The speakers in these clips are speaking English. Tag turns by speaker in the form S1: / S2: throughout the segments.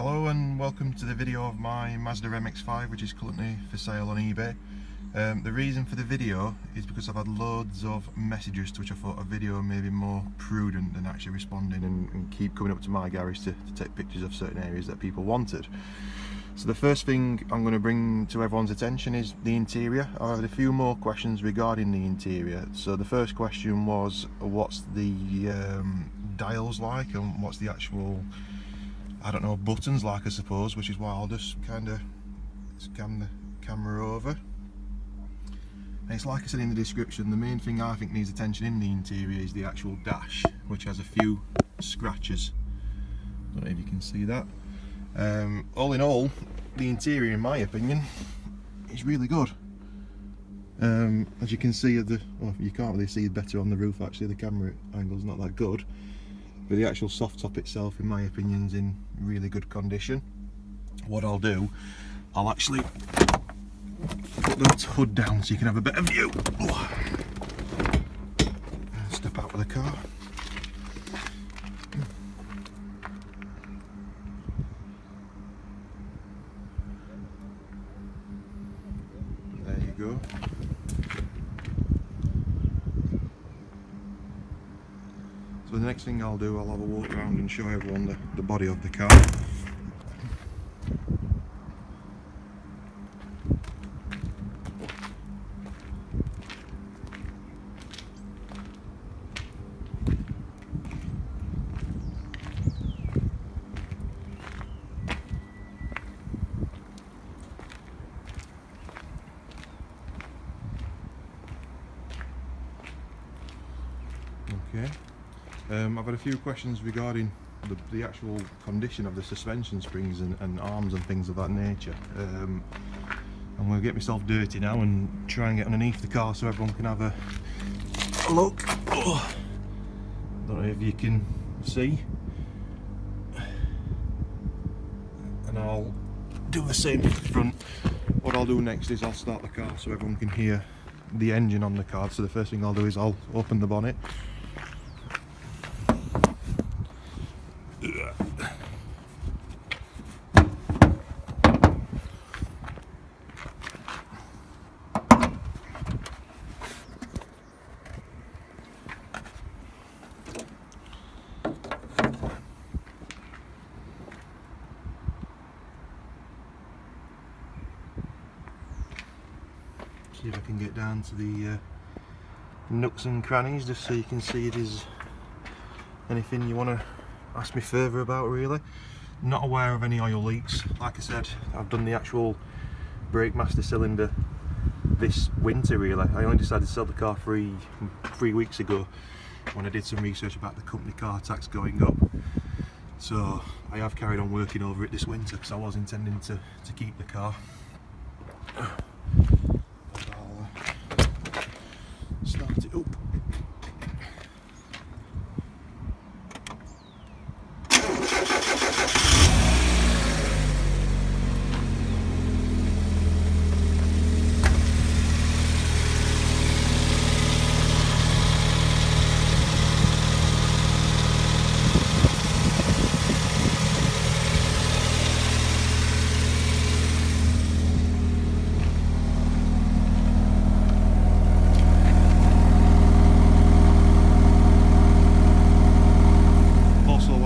S1: Hello and welcome to the video of my Mazda MX-5, which is currently for sale on eBay. The reason for the video is because I've had loads of messages to which I thought a video may be more prudent than actually responding and keep coming up to my garage to take pictures of certain areas that people wanted. So the first thing I'm going to bring to everyone's attention is the interior. I had a few more questions regarding the interior. So the first question was, what's the dials like and what's the actual, I don't know, buttons like, I suppose, which is why I'll just kind of scan the camera over. And it's like I said in the description, the main thing I think needs attention in the interior is the actual dash, which has a few scratches. I don't know if you can see that. All in all, the interior, in my opinion, is really good. As you can see, well, you can't really see better on the roof actually, the camera angle's not that good. But the actual soft top itself, in my opinion, is in really good condition. What I'll do, I'll actually put the hood down so you can have a better view. Step out of the car. There you go. So the next thing I'll do, I'll have a walk around and show everyone the body of the car. Okay. I've had a few questions regarding the actual condition of the suspension springs and arms and things of that nature. I'm going to get myself dirty now and try and get underneath the car so everyone can have a look. Oh, don't know if you can see. And I'll do the same to the front. What I'll do next is I'll start the car so everyone can hear the engine on the car. So the first thing I'll do is I'll open the bonnet. See if I can get down to the nooks and crannies just so you can see it is anything you want to ask me further about, really. Not aware of any oil leaks. Like I said, I've done the actual brake master cylinder this winter, really. I only decided to sell the car three weeks ago when I did some research about the company car tax going up. So I have carried on working over it this winter because I was intending to keep the car. Start it up.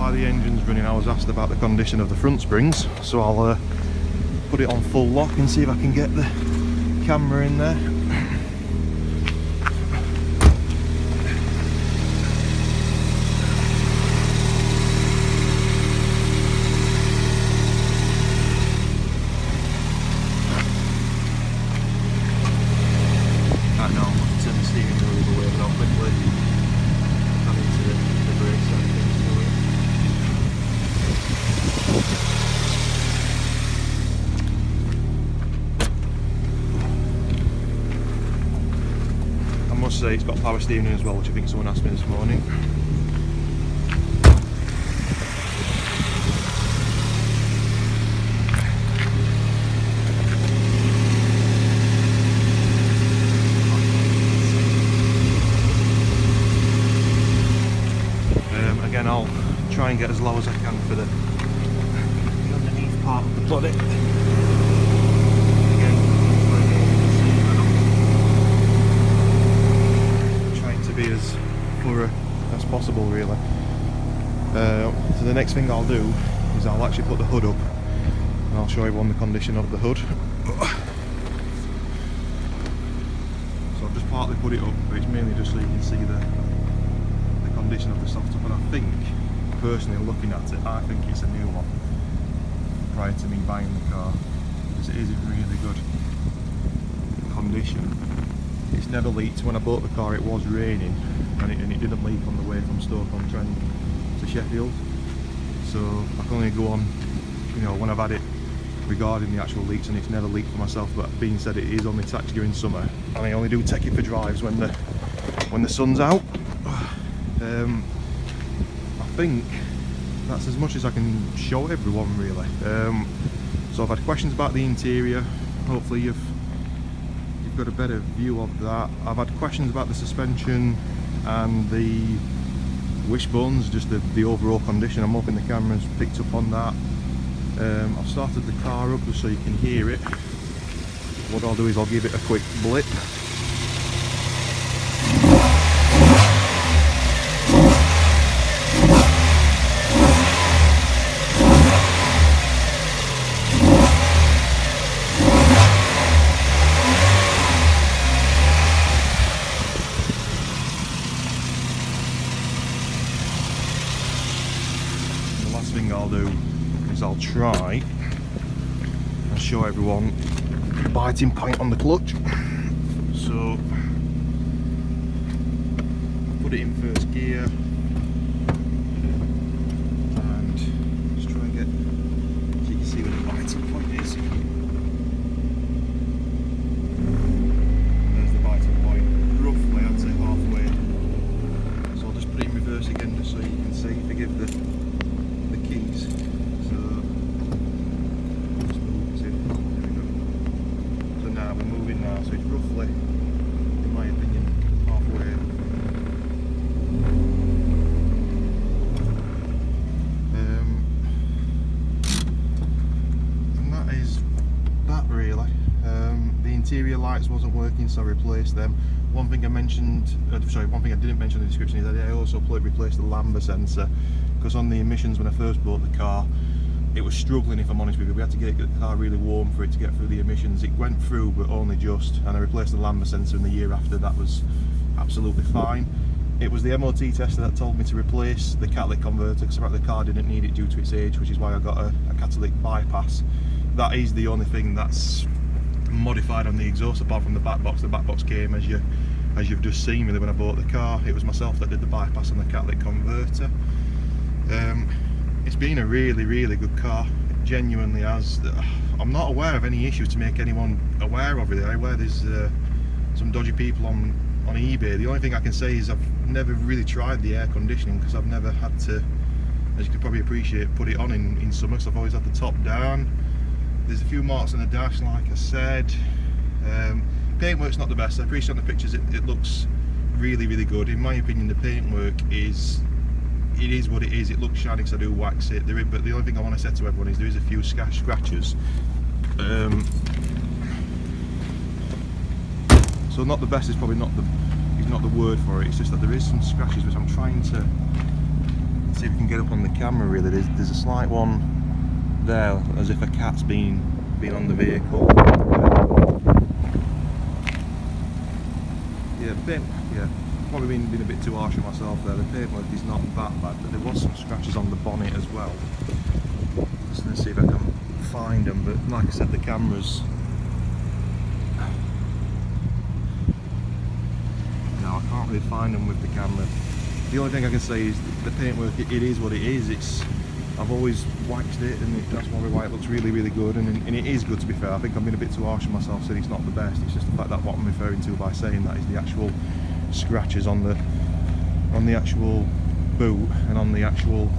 S1: The engine's running, I was asked about the condition of the front springs, so I'll put it on full lock and see if I can get the camera in there. I know, I'm going to turn the steering wheel away, but I'll quickly come into the brake side of things. I must say it's got power steering as well, which I think someone asked me this morning. Again, I'll try and get as low as I can for the part of the body. Trying to be as thorough as possible, really. So the next thing I'll do is I'll actually put the hood up and I'll show everyone the condition of the hood. So I've just partly put it up, but it's mainly just so you can see the condition of the soft top, and I think, personally looking at it, I think it's a new one prior to me buying the car, because it is in really good condition. It's never leaked. When I bought the car it was raining and it didn't leak on the way from Stoke-on-Trent to Sheffield, so I can only go on, you know, when I've had it regarding the actual leaks, and it's never leaked for myself. But being said, it is only taxed during summer, and I only do take it for drives when the sun's out. I think that's as much as I can show everyone, really. So I've had questions about the interior. Hopefully you've got a better view of that. I've had questions about the suspension and the wishbones, just the overall condition. I'm hoping the camera's picked up on that. I've started the car up just so you can hear it. What I'll do is I'll give it a quick blip. Thing I'll do is I'll try and show everyone the biting point on the clutch. So I put it in first gear and just try and get, so you can see where the biting point is. There's the biting point, roughly I'd say halfway. So I'll just put it in reverse again just so you can see. Forgive the keys. So now we're moving now, so it's roughly, in my opinion, halfway. And that is that, really. The interior lights wasn't working, so I replaced them. One thing I mentioned, one thing I didn't mention in the description is that I also replaced the lambda sensor, because on the emissions when I first bought the car, it was struggling, if I'm honest with you. We had to get the car really warm for it to get through the emissions. It went through, but only just, and I replaced the lambda sensor in the year after. That was absolutely fine. It was the MOT tester that told me to replace the catalytic converter, because apparently the car didn't need it due to its age, which is why I got a catalytic bypass. That is the only thing that's modified on the exhaust, apart from the back box. The back box came as you've just seen, really, when I bought the car. It was myself that did the bypass on the catalytic converter. It's been a really good car. It genuinely has. I'm not aware of any issues to make anyone aware of, really. I'm aware there's some dodgy people on eBay. The only thing I can say is I've never really tried the air conditioning, because I've never had to, as you can probably appreciate, put it on in summer, so I've always had the top down. There's a few marks on the dash, like I said. Paintwork's not the best. I appreciate on the pictures it looks really good. In my opinion, the paintwork is what it is. It looks shiny because I do wax it. But the only thing I want to say to everyone is there is a few scratches. So not the best is probably not the word for it. It's just that there is some scratches, which I'm trying to see if we can get up on the camera. Really, there's a slight one there, as if a cat's been on the vehicle. Yeah, probably been a bit too harsh on myself there. The paintwork is not that bad, but there was some scratches on the bonnet as well. Just gonna see if I can find them, but like I said, the camera's, no, I can't really find them with the camera. The only thing I can say is the paintwork, it is what it is. I've always waxed it, and that's why it looks really good, and it is good, to be fair. I think I've been a bit too harsh on myself, saying it's not the best. It's just the fact that what I'm referring to by saying that is the actual scratches on the actual boot and on the actual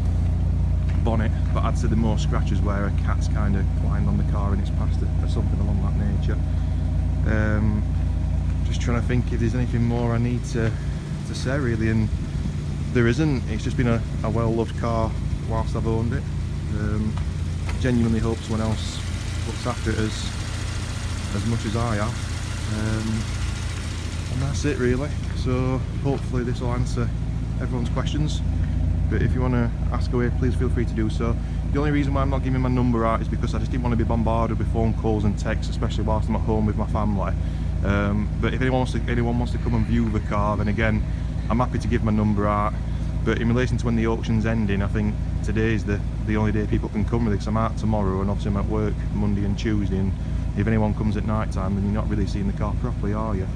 S1: bonnet. But I'd say the more scratches where a cat's kind of climbed on the car and it's passed it, or something along that nature. Just trying to think if there's anything more I need to say, really, and there isn't. It's just been a well-loved car whilst I've owned it. genuinely hope someone else looks after it as much as I have. And that's it really. So hopefully this will answer everyone's questions. But if you want to ask away, please feel free to do so. The only reason why I'm not giving my number out is because I just didn't want to be bombarded with phone calls and texts, especially whilst I'm at home with my family. But if anyone wants to come and view the car, then again, I'm happy to give my number out. But in relation to when the auction's ending, I think today is the only day people can come really, because I'm out tomorrow and obviously I'm at work Monday and Tuesday, and if anyone comes at night time, then you're not really seeing the car properly, are you?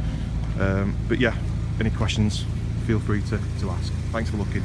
S1: But yeah, any questions, feel free to ask. Thanks for looking.